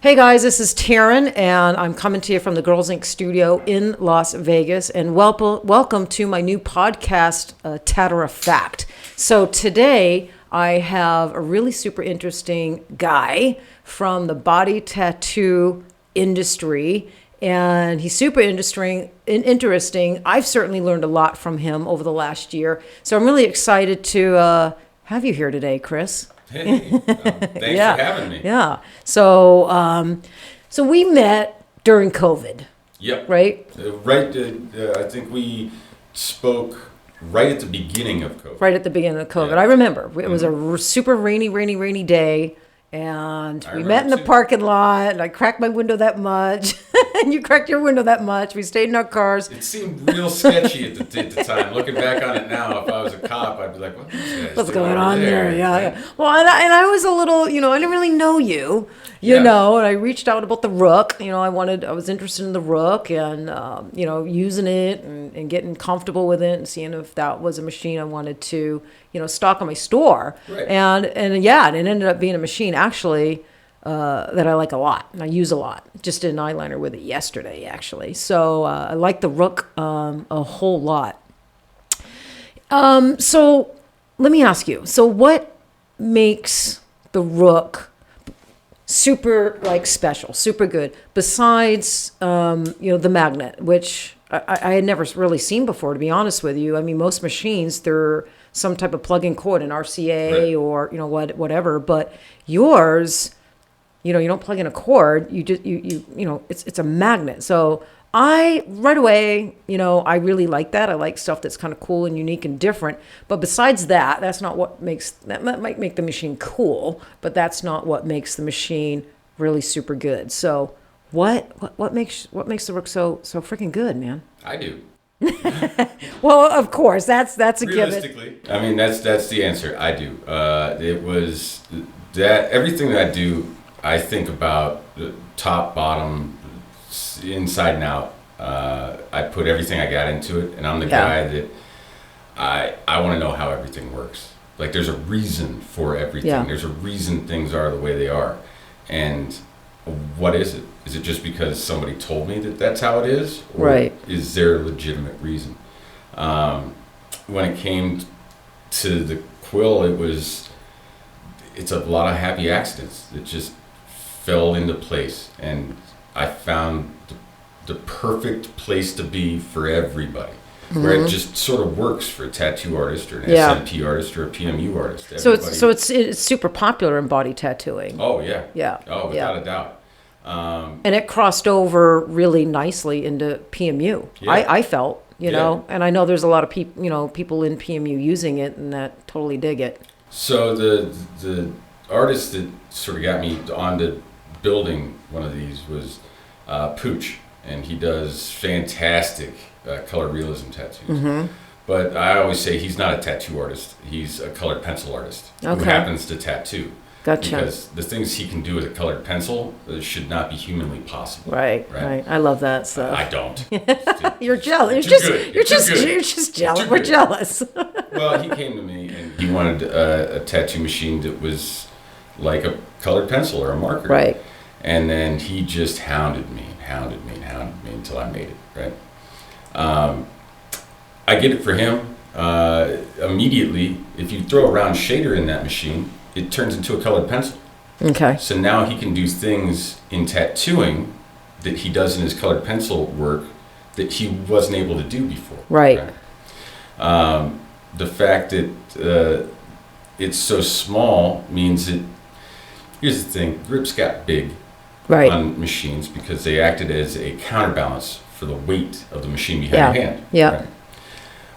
Hey guys, this is Taryn, and I'm coming to you from the Girls Inc. studio in Las Vegas. And welcome to my new podcast, Tatter-a-fact. So today I have a really super interesting guy from the body tattoo industry, and he's super interesting. I've certainly learned a lot from him over the last year. So I'm really excited to have you here today, Chris. Hey, thanks for having me. Yeah. So, so we met during COVID. Yep. Right? I think we spoke right at the beginning of COVID. Right at the beginning of COVID. Yeah. I remember. It was a super rainy day. And we met in the parking lot, and I cracked my window that much, and you cracked your window that much. We stayed in our cars. It seemed real sketchy at the time. Looking back on it now, if I was a cop, I'd be like, What's going on there? Yeah. Well, and I was a little, I didn't really know you, and I reached out about the Rook. I was interested in the Rook and, using it and getting comfortable with it and seeing if that was a machine I wanted to, stock in my store. Right. And it ended up being a machine actually that I like a lot and I use a lot. Just did an eyeliner with it yesterday actually. So I like the Rook a whole lot. So let me ask you. So what makes the Rook super special, super good, besides the magnet, which I had never really seen before, to be honest with you. I mean, most machines, they're some type of plug-in cord, an RCA, right, or whatever, but yours, you don't plug in a cord, you just it's a magnet. So I right away, I really like that. I like stuff that's kind of cool and unique and different. But besides that, that might make the machine cool, but that's not what makes the machine really super good. So what makes the Rook so freaking good, man? I do. Well, of course, that's a given. Realistically, I mean that's the answer. I do. It was that everything that I do, I think about the top, bottom, inside and out. I put everything I got into it, and I'm the guy that I want to know how everything works. Like there's a reason for everything. Yeah. There's a reason things are the way they are, and what is it? Is it just because somebody told me that that's how it is? Or right. Is there a legitimate reason? When it came to the quill, it's a lot of happy accidents. It just fell into place, and I found the perfect place to be for everybody. Mm-hmm. Where it just sort of works for a tattoo artist or an SMP artist or a PMU artist. Everybody. So it's super popular in body tattooing. Oh yeah. Yeah. Oh, without a doubt. And it crossed over really nicely into PMU. Yeah. I felt, and I know there's a lot of people in PMU using it and that totally dig it. So the artist that sort of got me onto building one of these was Pooch, and he does fantastic color realism tattoos. Mm-hmm. But I always say he's not a tattoo artist. He's a colored pencil artist who happens to tattoo. Gotcha. Because the things he can do with a colored pencil should not be humanly possible. Right. I love that stuff. I don't. You're jealous. You're just jealous. We're jealous. Well, he came to me and he wanted a tattoo machine that was like a colored pencil or a marker. Right. And then he just hounded me until I made it. Right. I get it for him immediately. If you throw a round shader in that machine, it turns into a colored pencil. Okay. So now he can do things in tattooing that he does in his colored pencil work that he wasn't able to do before. Right. The fact that it's so small means that, here's the thing, grips got big on machines because they acted as a counterbalance for the weight of the machine behind your hand. Yeah. Right?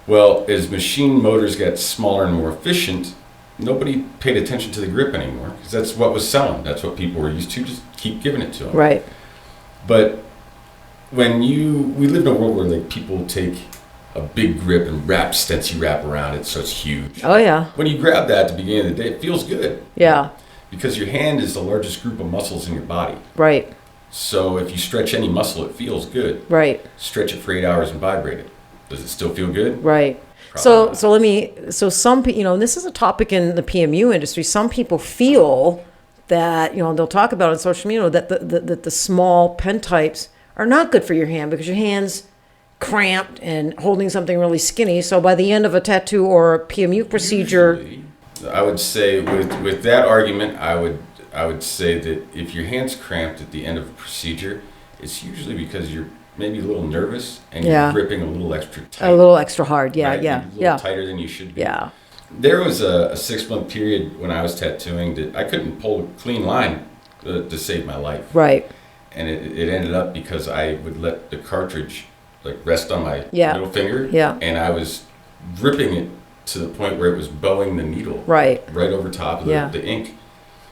Well, as machine motors got smaller and more efficient, nobody paid attention to the grip anymore because that's what was selling. That's what people were used to. Just keep giving it to them. Right. But we live in a world where people take a big grip and stencil wrap around it so it's huge. Oh yeah. When you grab that at the beginning of the day, it feels good. Yeah. Because your hand is the largest group of muscles in your body. Right. So if you stretch any muscle, it feels good. Right. Stretch it for 8 hours and vibrate it. Does it still feel good? Right. Probably So some people, and this is a topic in the PMU industry. Some people feel that, they'll talk about on social media that the small pen types are not good for your hand because your hand's cramped and holding something really skinny. So by the end of a tattoo or a PMU procedure, usually, I would say with that argument, I would say that if your hand's cramped at the end of a procedure, it's usually because you're maybe a little nervous and you're gripping a little extra tight. A little extra hard, right? A little tighter than you should be. Yeah. There was a 6-month period when I was tattooing that I couldn't pull a clean line to save my life. Right. And it ended up because I would let the cartridge rest on my middle finger. Yeah. And I was gripping it to the point where it was bowing the needle. Right over top of the ink.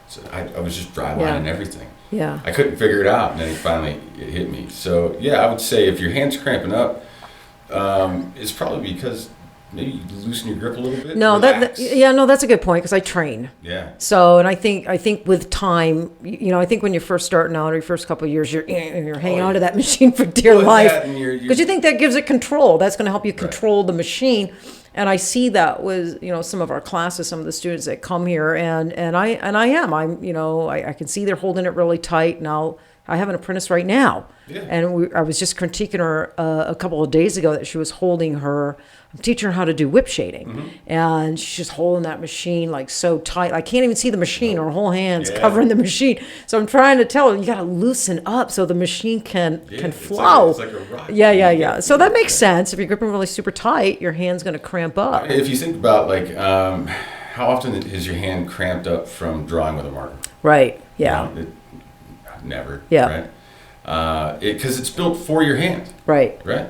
So I was just dry lining everything. Yeah. I couldn't figure it out, and then it hit me. So yeah, I would say if your hand's cramping up, it's probably because maybe you loosen your grip a little bit. No, that's a good point because I train. Yeah. So, and I think with time, I think when you're first starting out or your first couple of years, you're hanging on to that machine for dear life because you think that gives it control. That's going to help you control the machine. And I see that with, some of our classes, some of the students that come here and I can see they're holding it really tight. Now I have an apprentice right now. Yeah. And I was just critiquing her a couple of days ago that she was holding I'm teaching her how to do whip shading. Mm-hmm. And she's just holding that machine so tight. I can't even see the machine. Her whole hand's covering the machine. So I'm trying to tell her, you got to loosen up so the machine can flow. It's like a rock. Yeah. So that makes sense. If you're gripping really super tight, your hand's going to cramp up. If you think about how often is your hand cramped up from drawing with a marker? Right. Yeah. Never. Yeah. Right. Because it's built for your hand. Right. Right.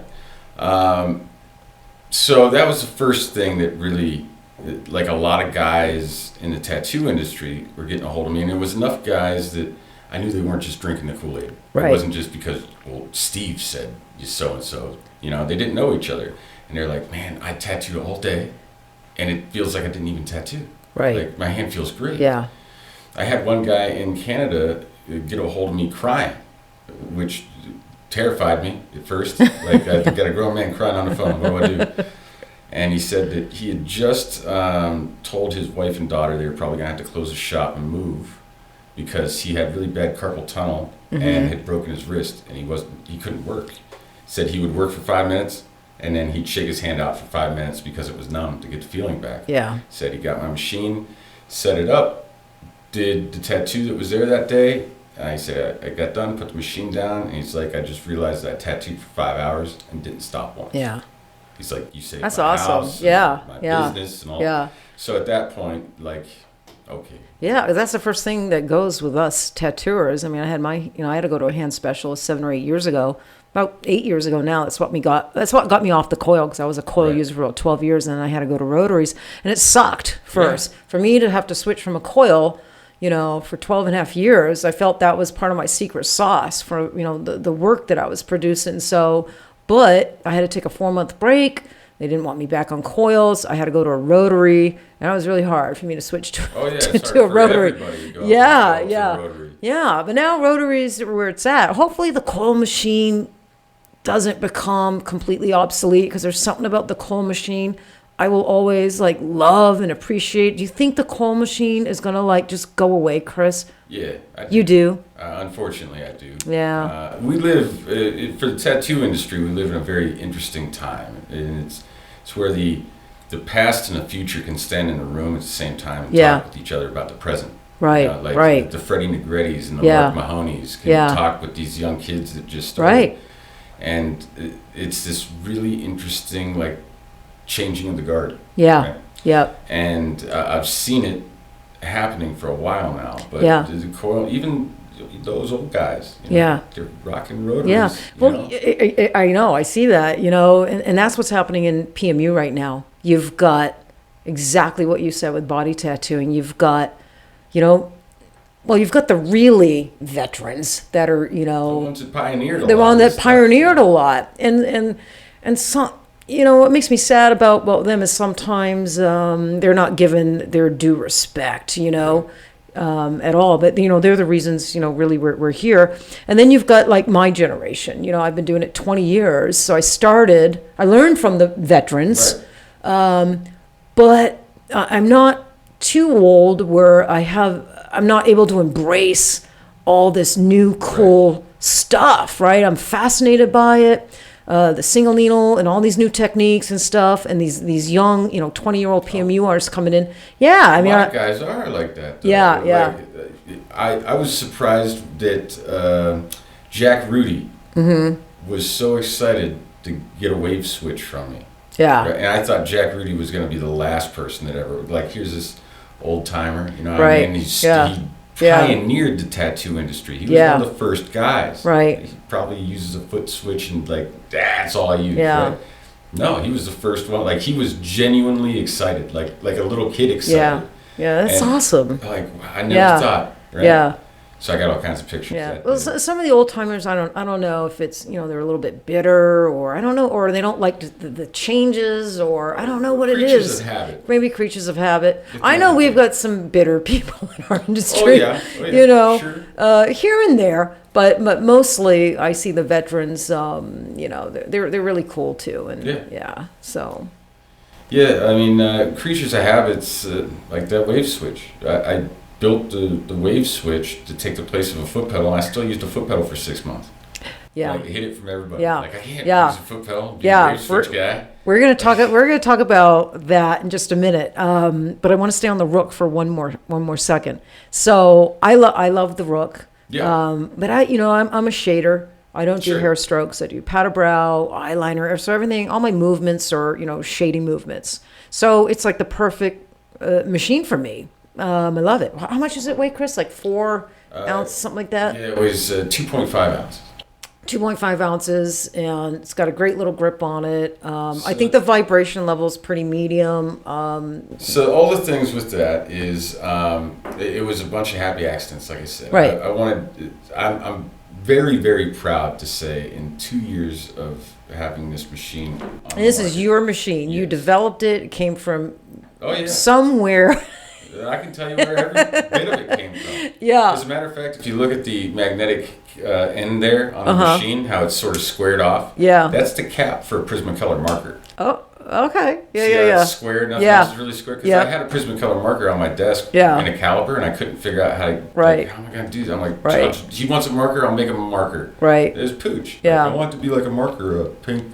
So that was the first thing that really, a lot of guys in the tattoo industry were getting a hold of me, and there was enough guys that I knew they weren't just drinking the Kool-Aid. Right. It wasn't just because, Steve said you so and so. They didn't know each other, and they're like, man, I tattooed all day, and it feels like I didn't even tattoo. Right. My hand feels great. Yeah. I had one guy in Canada get a hold of me crying, which terrified me at first. I got a grown man crying on the phone. What do I do? And he said that he had just told his wife and daughter they were probably going to have to close the shop and move because he had really bad carpal tunnel and had broken his wrist and he couldn't work. Said he would work for 5 minutes and then he'd shake his hand out for 5 minutes because it was numb to get the feeling back. Yeah. Said he got my machine, set it up, did the tattoo that was there that day. And I said, I got done, put the machine down, and he's like, I just realized that I tattooed for 5 hours and didn't stop once. Yeah. He's like, you saved That's my awesome. house, my business and all. Yeah. So at that point, okay. Yeah, that's the first thing that goes with us tattooers. I mean, I had I had to go to a hand specialist 7 or 8 years ago. About 8 years ago now, that's what got me off the coil because I was a coil user for about 12 years, and then I had to go to rotaries, and it sucked first. Yeah. For me to have to switch from a coil, for 12 and a half years, I felt that was part of my secret sauce for, the work that I was producing. So, but I had to take a 4-month break. They didn't want me back on coils. I had to go to a rotary, and it was really hard for me to switch to, to a rotary. Yeah. But now rotaries are where it's at. Hopefully the coil machine doesn't become completely obsolete because there's something about the coil machine I will always love and appreciate. Do you think the coil machine is gonna just go away, Chris? Yeah, I do. You do. Unfortunately, I do. Yeah. We live for the tattoo industry. We live in a very interesting time, and it's where the past and the future can stand in a room at the same time and talk with each other about the present. Right. Right. The Freddie Negrettis and the Mark Mahoneys can talk with these young kids that just started. Right. And it's this really interesting changing of the guard. Yeah. Right? Yeah. And I've seen it happening for a while now. But the coil, even those old guys, they're rocking rotaries. Yeah. Well, I know. I see that, and that's what's happening in PMU right now. You've got exactly what you said with body tattooing. You've got, you've got the really veterans that are, the ones that pioneered a lot. The one that pioneered a lot. And some, what makes me sad about them is sometimes they're not given their due respect, at all. But, they're the reasons, really we're here. And then you've got my generation. I've been doing it 20 years. So I learned from the veterans. Right. But I'm not too old where I have I'm not able to embrace all this new cool stuff, right? I'm fascinated by it. The single needle and all these new techniques and stuff, and these young, 20-year-old PMU artists coming in. Yeah, I mean, a lot of guys are like that. Though. Yeah, yeah. I was surprised that Jack Rudy was so excited to get a wave switch from me. Yeah. Right? And I thought Jack Rudy was going to be the last person that ever, like, here's this old timer, you know what I mean? He pioneered the tattoo industry. He was one of the first guys. Right. He probably uses a foot switch and like, that's all I use. Yeah. Right? No, he was the first one. Like, he was genuinely excited, like a little kid excited. Yeah. Yeah, that's awesome. Like, I never thought. Right? Yeah. So I got all kinds of pictures. Yeah. Well, some of the old timers, I don't know if it's, they're a little bit bitter, or I don't know, or they don't like the changes, or I don't know what it is. Creatures of habit. Maybe creatures of habit. I know we've got some bitter people in our industry. Oh yeah. Sure. Here and there, but mostly I see the veterans. They're really cool too, and so. Yeah, I mean, creatures of habits, like that wave switch. I built the wave switch to take the place of a foot pedal, and I still used a foot pedal for 6 months. Yeah. Like, hid it from everybody. Yeah. Like, I can't use a foot pedal. Be a wave switch guy. We're gonna talk about that in just a minute. But I want to stay on the Rook for one more second. So I love the Rook. Yeah. But I'm a shader. I don't do hair strokes. I do powder brow, eyeliner. So everything, all my movements are shading movements. So it's like the perfect machine for me. I love it. How much does it weigh, Chris? Like 4 ounces, something like that? Yeah, it weighs 2.5 ounces. 2.5 ounces, and it's got a great little grip on it. I think the vibration level is pretty medium. So all the things with that is it was a bunch of happy accidents, like I said. Right. I'm very, very proud to say in 2 years of having this machine. And this is your machine. Yes. You developed it. It came from somewhere. I can tell you where every bit of it came from. Yeah. As a matter of fact, if you look at the magnetic end there on the machine, how it's sort of squared off. Yeah. That's the cap for a Prismacolor marker. Oh, okay. Yeah, See yeah. It's square, nothing else is really square. Because I had a Prismacolor marker on my desk and a caliper, and I couldn't figure out how to. Right. Like, how am I going to do that? I'm like, he wants a marker, I'll make him a marker. Right. There's pooch. Yeah. Like, I want it to be like a marker, a paper.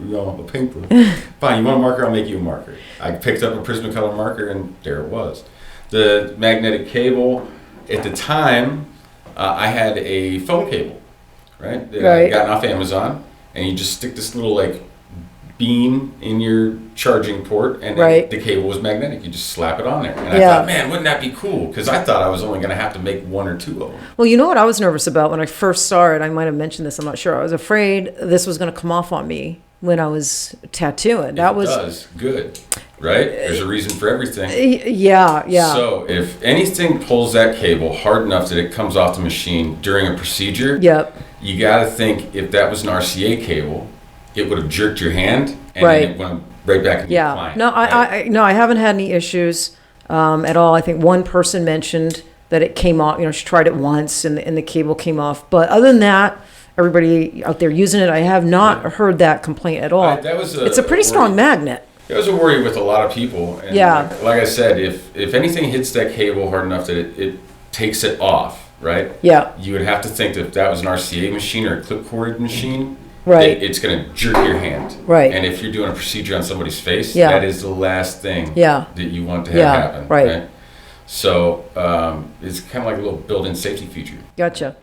Fine, you want a marker, I'll make you a marker. I picked up a Prismacolor marker, and there it was. The magnetic cable, at the time, I had a phone cable, right? That I got off Amazon, and you just stick this little like bean in your charging port, and the cable was magnetic. You just slap it on there. And I thought, man, wouldn't that be cool? Because I thought I was only going to have to make 1 or 2 of them. Well, you know what I was nervous about when I first saw it? I might have mentioned this, I'm not sure. I was afraid this was going to come off on me when I was tattooing. Does, good. Right? There's a reason for everything. Yeah. So if anything pulls that cable hard enough that it comes off the machine during a procedure, you got to think if that was an RCA cable, it would have jerked your hand and then it went right back into your client. No, I haven't had any issues at all. I think one person mentioned that it came off. She tried it once and the cable came off. But other than that, everybody out there using it, I have not heard that complaint at all. It's a pretty strong magnet. It was a worry with a lot of people. And like I said, if anything hits that cable hard enough that it takes it off, right? Yeah. You would have to think that if that was an RCA machine or a clip-corded machine, it's going to jerk your hand. Right. And if you're doing a procedure on somebody's face, that is the last thing that you want to have happen. Right. So it's kind of like a little built-in safety feature. Gotcha.